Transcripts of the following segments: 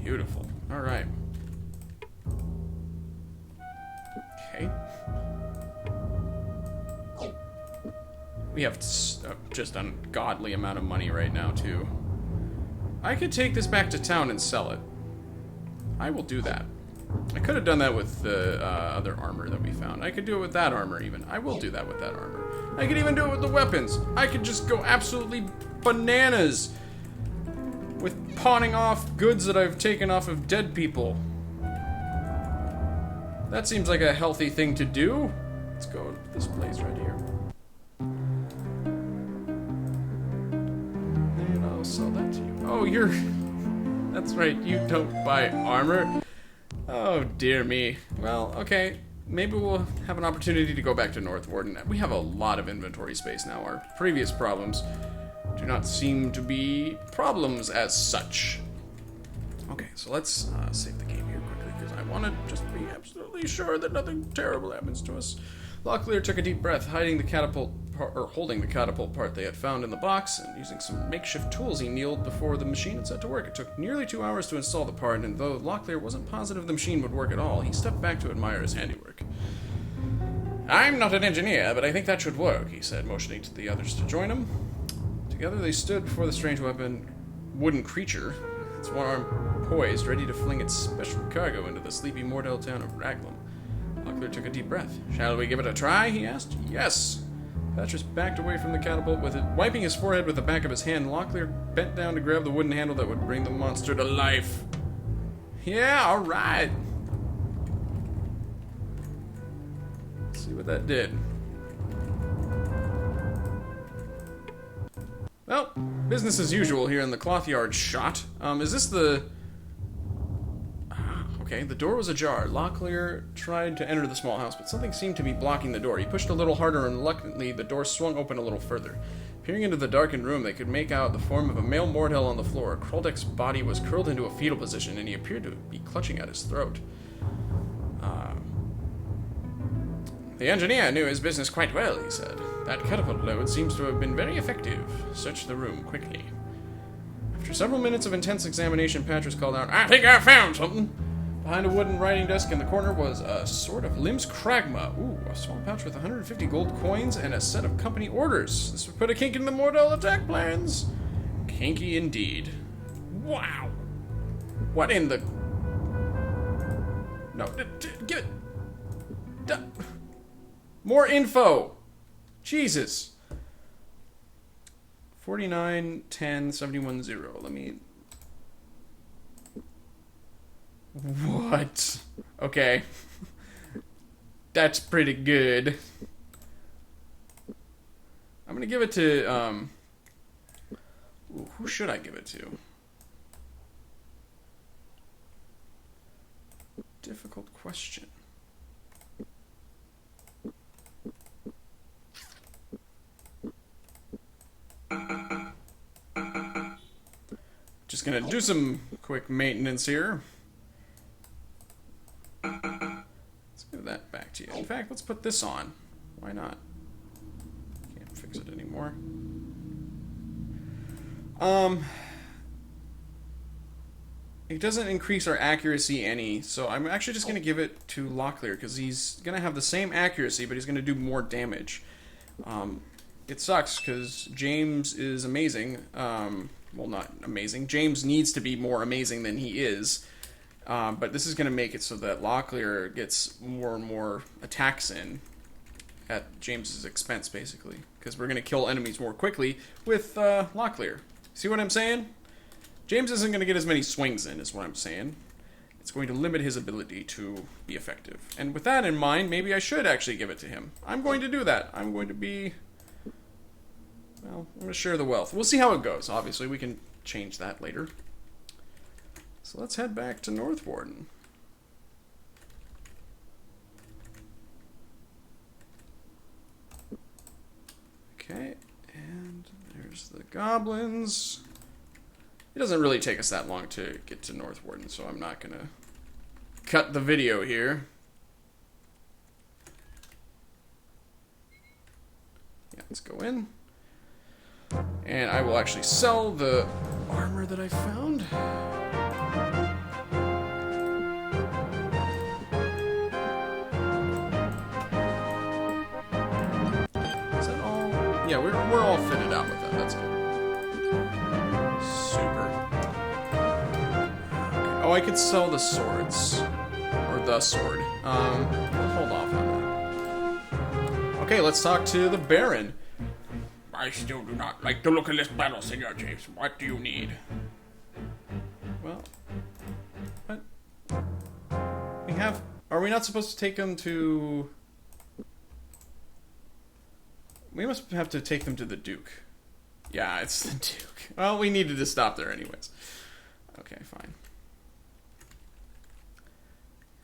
Beautiful. Alright. Okay. We have just an ungodly amount of money right now, too. I could take this back to town and sell it. I will do that. I could have done that with the other armor that we found. I could do it with that armor, even. I will do that with that armor. I could even do it with the weapons. I could just go absolutely bananas with pawning off goods that I've taken off of dead people. That seems like a healthy thing to do. Let's go to this place right here. And I'll sell that to you. Oh, you're... That's right, you don't buy armor. Oh, dear me. Well, okay. Maybe we'll have an opportunity to go back to North Warden. We have a lot of inventory space now. Our previous problems do not seem to be problems as such. Okay, so let's save the game here quickly, because I want to just be absolutely sure that nothing terrible happens to us. Locklear took a deep breath, holding the catapult part they had found in the box, and using some makeshift tools he kneeled before the machine and set to work. It took nearly 2 hours to install the part, and though Locklear wasn't positive the machine would work at all, he stepped back to admire his handiwork. "I'm not an engineer, but I think that should work," he said, motioning to the others to join him. Together they stood before the strange wooden creature, its one arm poised, ready to fling its special cargo into the sleepy Mordell town of Raglan. Locklear took a deep breath. "Shall we give it a try?" he asked. "Yes." Patrus backed away from the catapult, wiping his forehead with the back of his hand. Locklear bent down to grab the wooden handle that would bring the monster to life. "Yeah, all right." Let's see what that did. Well, business as usual here in the cloth yard shot. Is this the... Okay, the door was ajar. Locklear tried to enter the small house, but something seemed to be blocking the door. He pushed a little harder, and reluctantly, the door swung open a little further. Peering into the darkened room, they could make out the form of a male Mordell on the floor. Kroldek's body was curled into a fetal position, and he appeared to be clutching at his throat. The engineer knew his business quite well, he said. That catapult load seems to have been very effective. Search the room quickly. After several minutes of intense examination, Patrus called out, "I think I found something!" Behind a wooden writing desk in the corner was a sort of Lim's Kragma. Ooh, a small pouch with 150 gold coins and a set of company orders. This would put a kink in the Mordell attack plans. Kinky indeed. Wow! What in the... No, give it... More info! Jesus. 49, 10, 71, 0. Let me... What? Okay. That's pretty good. I'm gonna give it to, who should I give it to? Difficult question. Just gonna do some quick maintenance here. Let's give that back to you. In fact, let's put this on. Why not? Can't fix it anymore. It doesn't increase our accuracy any, so I'm actually just going to give it to Locklear, because he's going to have the same accuracy, but he's going to do more damage. It sucks, because James is amazing. Well, not amazing. James needs to be more amazing than he is. But this is going to make it so that Locklear gets more and more attacks in at James's expense, basically. Because we're going to kill enemies more quickly with Locklear. See what I'm saying? James isn't going to get as many swings in, is what I'm saying. It's going to limit his ability to be effective. And with that in mind, maybe I should actually give it to him. I'm going to do that. I'm going to be... Well, I'm going to share the wealth. We'll see how it goes. Obviously, we can change that later. So let's head back to North Warden. Okay, and there's the goblins. It doesn't really take us that long to get to North Warden, so I'm not going to cut the video here. Yeah, let's go in. And I will actually sell the armor that I found. Yeah, we're all fitted out with that. That's good. Super. Okay. Oh, I could sell the swords. Or the sword. We'll hold off on that. Okay, let's talk to the Baron. I still do not like the look of this battle, Senor James. What do you need? Well, what? We have... Are we not supposed to take them to... We must have to take them to the Duke. Yeah, it's the Duke. Well, we needed to stop there anyways. Okay, fine.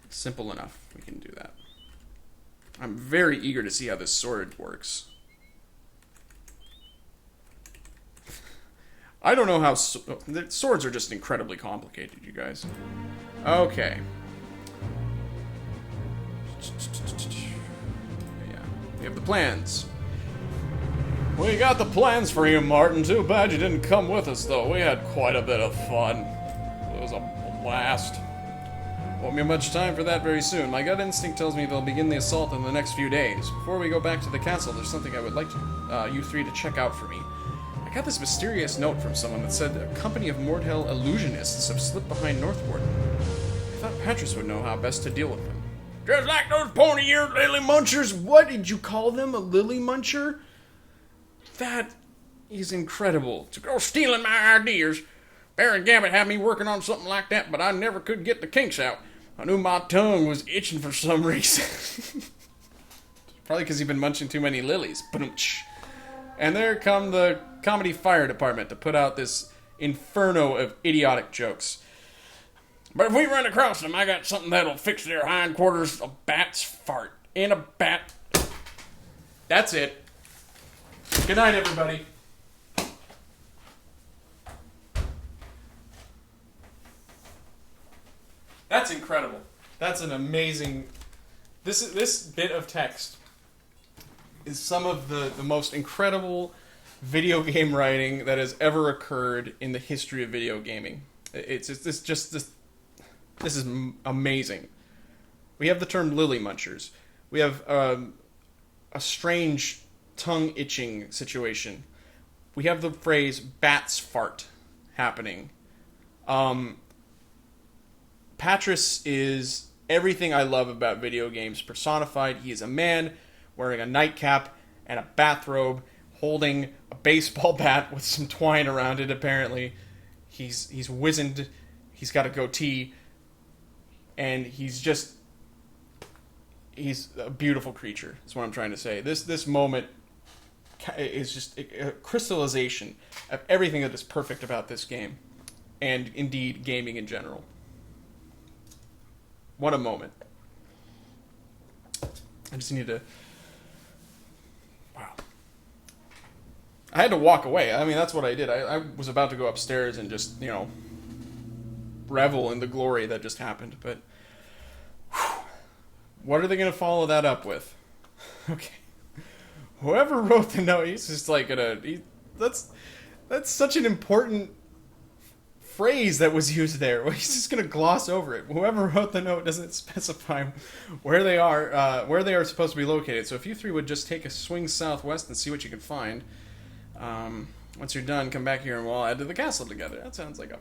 Simple enough. We can do that. I'm very eager to see how this sword works. I don't know how... The swords are just incredibly complicated, you guys. Okay. Yeah, we have the plans. We got the plans for you, Martin. Too bad you didn't come with us, though. We had quite a bit of fun. It was a blast. Won't be much time for that very soon. My gut instinct tells me they'll begin the assault in the next few days. Before we go back to the castle, there's something I would like you three to check out for me. I got this mysterious note from someone that said a company of Mordhell illusionists have slipped behind Northwarden. I thought Patrus would know how best to deal with them. Just like those pointy-eared lily munchers. What did you call them? A lily muncher? That is incredible. To go stealing my ideas. Baron Gabbett had me working on something like that, but I never could get the kinks out. I knew my tongue was itching for some reason. Probably because you've been munching too many lilies. And there come the comedy fire department to put out this inferno of idiotic jokes. But if we run across them, I got something that'll fix their hindquarters. A bat's fart. In a bat. That's it. Good night, everybody. That's incredible. That's an amazing... This bit of text is some of the most incredible video game writing that has ever occurred in the history of video gaming. This is amazing. We have the term lily munchers. We have a strange tongue-itching situation. We have the phrase bat's fart happening. Patrus is everything I love about video games personified. He is a man wearing a nightcap and a bathrobe, holding a baseball bat with some twine around it, apparently. He's wizened, he's got a goatee, and he's a beautiful creature, is what I'm trying to say. This moment is just a crystallization of everything that is perfect about this game, and indeed gaming in general. What a moment. I just need to... Wow. I had to walk away. I mean, that's what I did. I was about to go upstairs and just, revel in the glory that just happened, but... Whew, what are they going to follow that up with? Okay. Whoever wrote the note, he's just like that's such an important phrase that was used there. He's just gonna gloss over it. Whoever wrote the note doesn't specify where they are supposed to be located. So if you three would just take a swing southwest and see what you can find. Once you're done, come back here and we'll head to the castle together. That sounds like a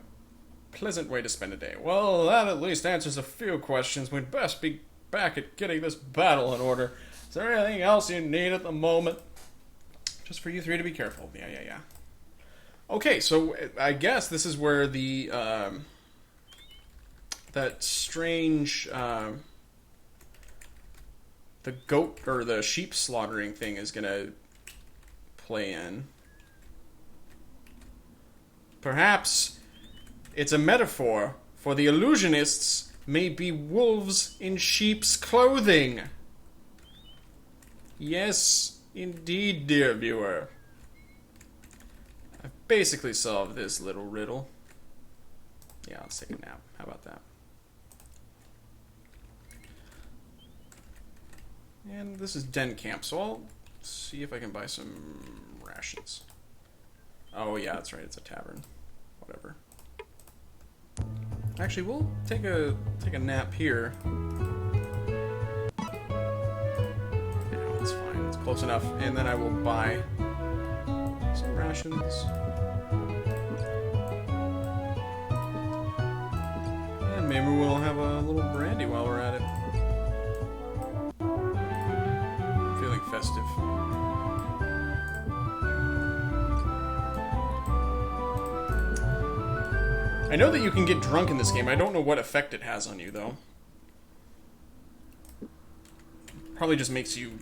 pleasant way to spend a day. Well, that at least answers a few questions. We'd best be back at getting this battle in order. Is there anything else you need at the moment? Just for you three to be careful. Yeah. Okay, so I guess this is where the that strange the goat or the sheep slaughtering thing is gonna play in. Perhaps it's a metaphor for the illusionists may be wolves in sheep's clothing. Yes, indeed, dear viewer. I've basically solved this little riddle. Yeah, let's take a nap. How about that? And this is Den Camp, so I'll see if I can buy some rations. Oh yeah, that's right, it's a tavern. Whatever. Actually, we'll take a nap here. Yeah, that's fine. It's close enough. And then I will buy Some rations. And maybe we'll have a little brandy while we're at it. I'm feeling festive. I know that you can get drunk in this game. I don't know what effect it has on you, though. Probably just makes you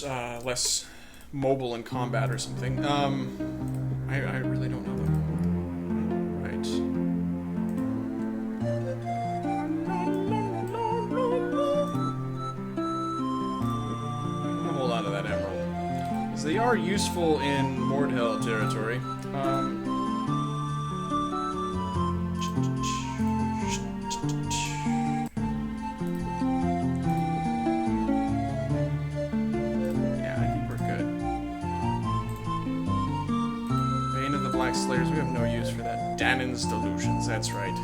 less mobile in combat or something. I really don't know, though. Right. I'm gonna hold on to that emerald. Because they are useful in Mordhell territory. Slayers, we have no use for that. Danon's delusions, that's right.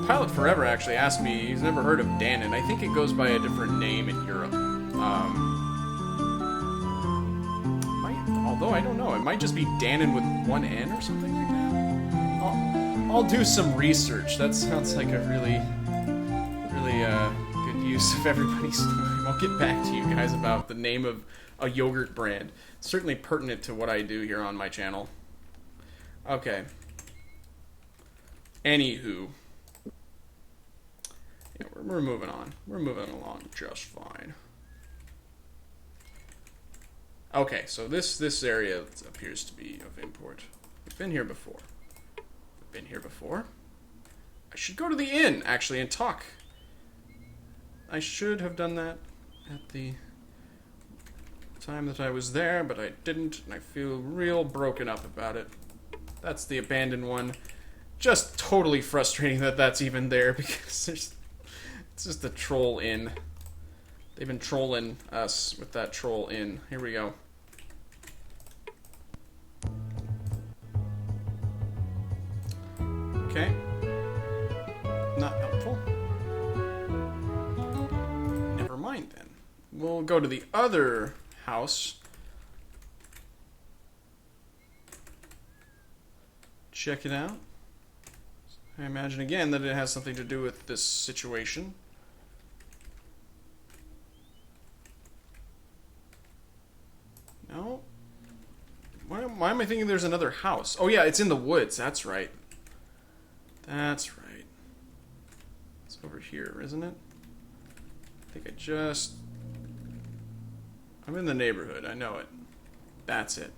Pilot Forever actually asked me, he's never heard of Danon. I think it goes by a different name in Europe. Although I don't know, it might just be Danon with one N or something like that. I'll do some research. That sounds like a really good use of everybody's time. I'll get back to you guys about the name of a yogurt brand. It's certainly pertinent to what I do here on my channel. Okay. Anywho. Yeah, we're moving on. We're moving along just fine. Okay, so this area appears to be of import. We've been here before. We've been here before. I should go to the inn, actually, and talk. I should have done that at the time that I was there, but I didn't, and I feel real broken up about it. That's the abandoned one. Just totally frustrating that that's even there, because it's just a troll inn. They've been trolling us with that troll inn. Here we go. Okay. Not helpful. Never mind then. We'll go to the other house. Check it out. I imagine again that it has something to do with this situation. No? Why am I thinking there's another house? Oh yeah, it's in the woods. That's right. That's right. It's over here, isn't it? I think I'm in the neighborhood. I know it. That's it.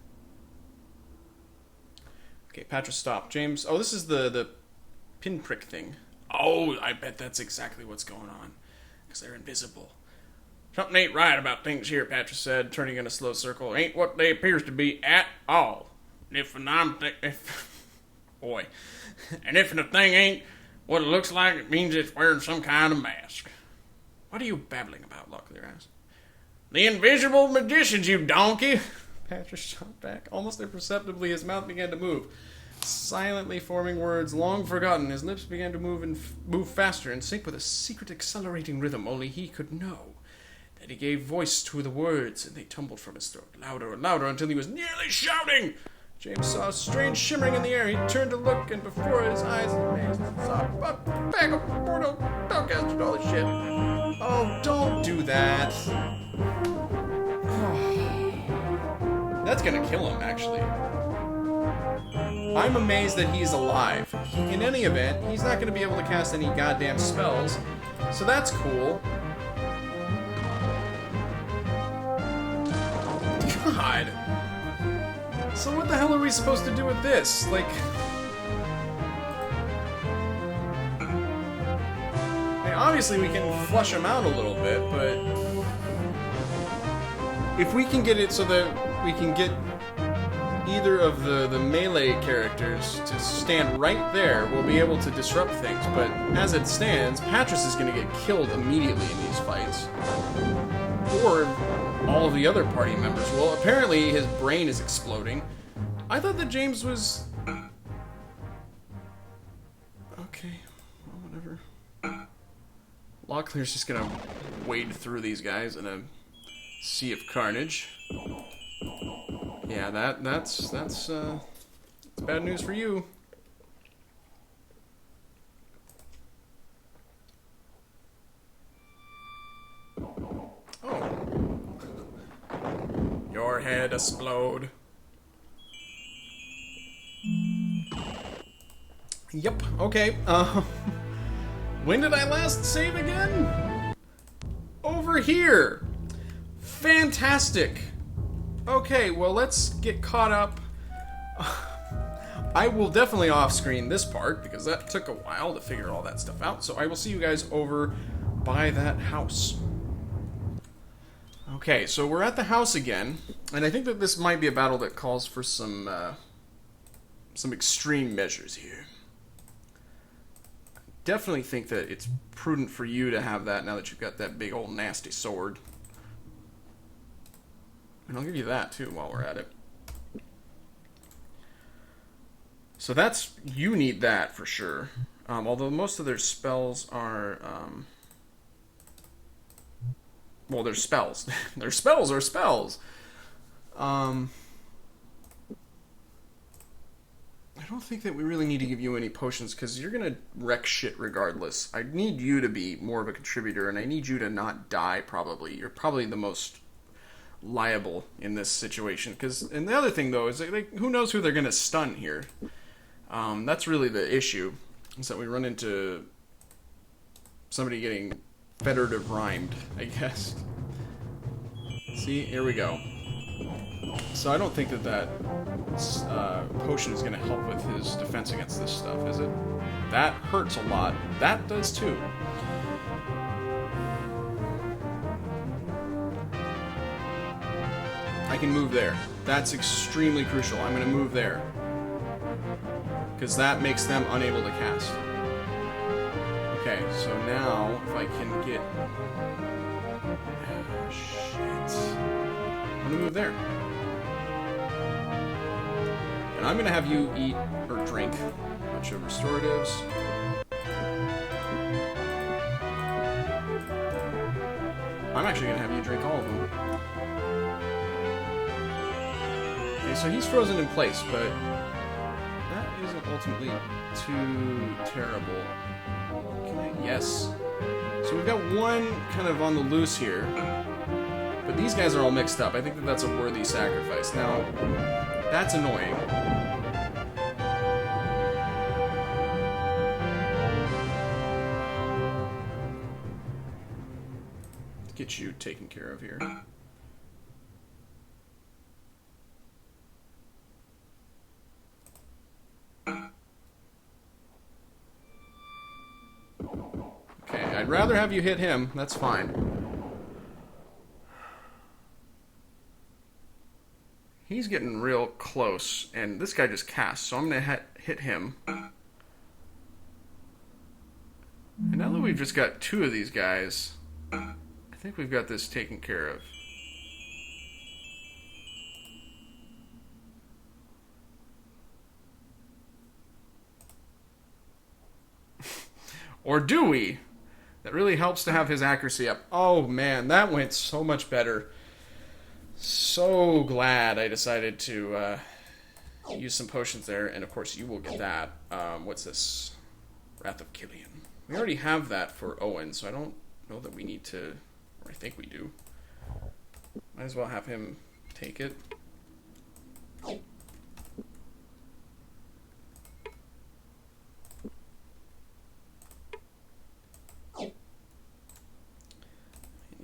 Okay, Patrus, stop. James. Oh, this is the pinprick thing. Oh, I bet that's exactly what's going on. Because they're invisible. Something ain't right about things here, Patrus said, turning in a slow circle. Ain't what they appears to be at all. And if the thing ain't what it looks like, it means it's wearing some kind of mask. What are you babbling about? Locklear asked. The invisible magicians, you donkey! Patrus shot back. Almost imperceptibly, his mouth began to move. Silently forming words long forgotten, his lips began to move faster in sync with a secret accelerating rhythm only he could know. Then he gave voice to the words, and they tumbled from his throat, louder and louder, until he was nearly shouting. James saw a strange shimmering in the air. He turned to look, and before his eyes, amazed, saw a bag of mortal spellcasters and all this shit. Oh, don't do that. That's gonna kill him, actually. I'm amazed that he's alive. In any event, he's not gonna be able to cast any goddamn spells, so that's cool. God. So what the hell are we supposed to do with this? Like... I mean, obviously we can flush him out a little bit, but... if we can get it so that we can get either of the melee characters to stand right there, we'll be able to disrupt things. But as it stands, Patrus is going to get killed immediately in these fights. Or all of the other party members. Well, apparently his brain is exploding. I thought that James was... okay, well, whatever. Locklear's just gonna wade through these guys in a Sea of Carnage. Yeah, that's bad news for you. Oh. Your head explode. Yep, okay. When did I last save again? Over here. Fantastic. Okay, well, let's get caught up. I will definitely off-screen this part, because that took a while to figure all that stuff out, so I will see you guys over by that house. Okay, so we're at the house again, and I think that this might be a battle that calls for some extreme measures here. I definitely think that it's prudent for you to have that now that you've got that big old nasty sword. And I'll give you that, too, while we're at it. So that's... you need that, for sure. Although most of their spells are... well, they're spells. Their spells are spells! I don't think that we really need to give you any potions, because you're going to wreck shit regardless. I need you to be more of a contributor, and I need you to not die, probably. You're probably the most... liable in this situation, and the other thing though is who knows who they're gonna stun here. That's really the issue, is that we run into somebody getting federative rhymed, I guess. See, here we go. So I don't think that potion is gonna help with his defense against this stuff, is it? That hurts a lot. That does too. I can move there. That's extremely crucial. I'm going to move there. Because that makes them unable to cast. Okay, so now, if I can get... oh, shit. I'm going to move there. And I'm going to have you eat, or drink, a bunch of restoratives. I'm actually going to have you drink all of them. So he's frozen in place, but that isn't ultimately too terrible. Can I? Yes. So we've got one kind of on the loose here, but these guys are all mixed up. I think that that's a worthy sacrifice. Now, that's annoying. Let's get you taken care of here. I'd rather have you hit him. That's fine. He's getting real close, and this guy just cast, so I'm going to hit him. And now that we've just got two of these guys, I think we've got this taken care of. Or do we? That really helps to have his accuracy up. Oh man, that went so much better. So glad I decided to use some potions there, and of course you will get that. What's this? Wrath of Killian. We already have that for Owen, so I don't know that we need to, or I think we do. Might as well have him take it.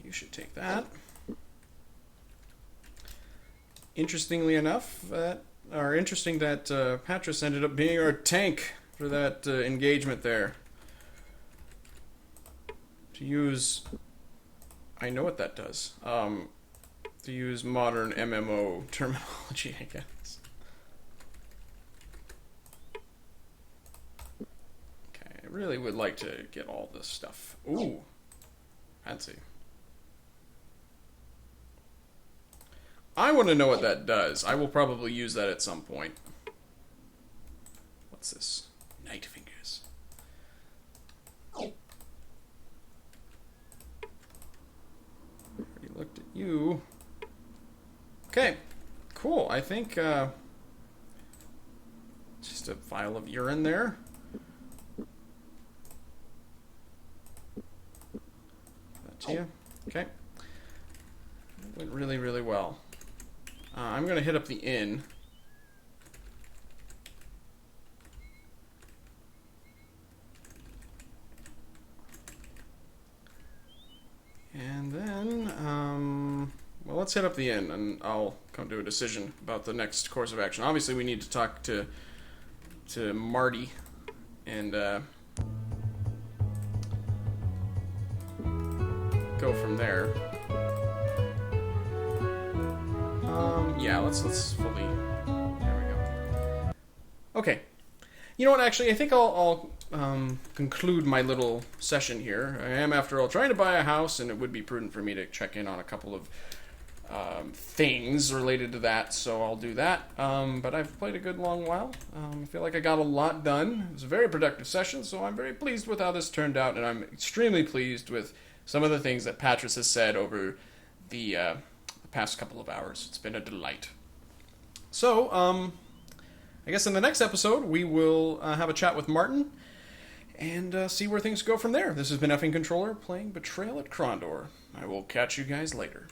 You should take that. Interestingly enough, interesting that Patrus ended up being our tank for that engagement there. To use, I know what that does. To use modern MMO terminology, I guess. Okay, I really would like to get all this stuff. Ooh, fancy. I want to know what that does. I will probably use that at some point. What's this? Night Fingers. Already looked at you... Okay, cool. I think, just a vial of urine there. That's you. Okay. Went really, really well. I'm going to hit up the inn. And then, well, let's hit up the inn, and I'll come to a decision about the next course of action. Obviously, we need to talk to Marty, and go from there. Yeah, let's fully... There we go. Okay. You know what, actually, I think I'll conclude my little session here. I am, after all, trying to buy a house, and it would be prudent for me to check in on a couple of things related to that, so I'll do that. But I've played a good long while. I feel like I got a lot done. It was a very productive session, so I'm very pleased with how this turned out, and I'm extremely pleased with some of the things that Patrus has said over the past couple of hours. It's been a delight. So, I guess in the next episode, we will have a chat with Martin and see where things go from there. This has been Effing Controller playing Betrayal at Krondor. I will catch you guys later.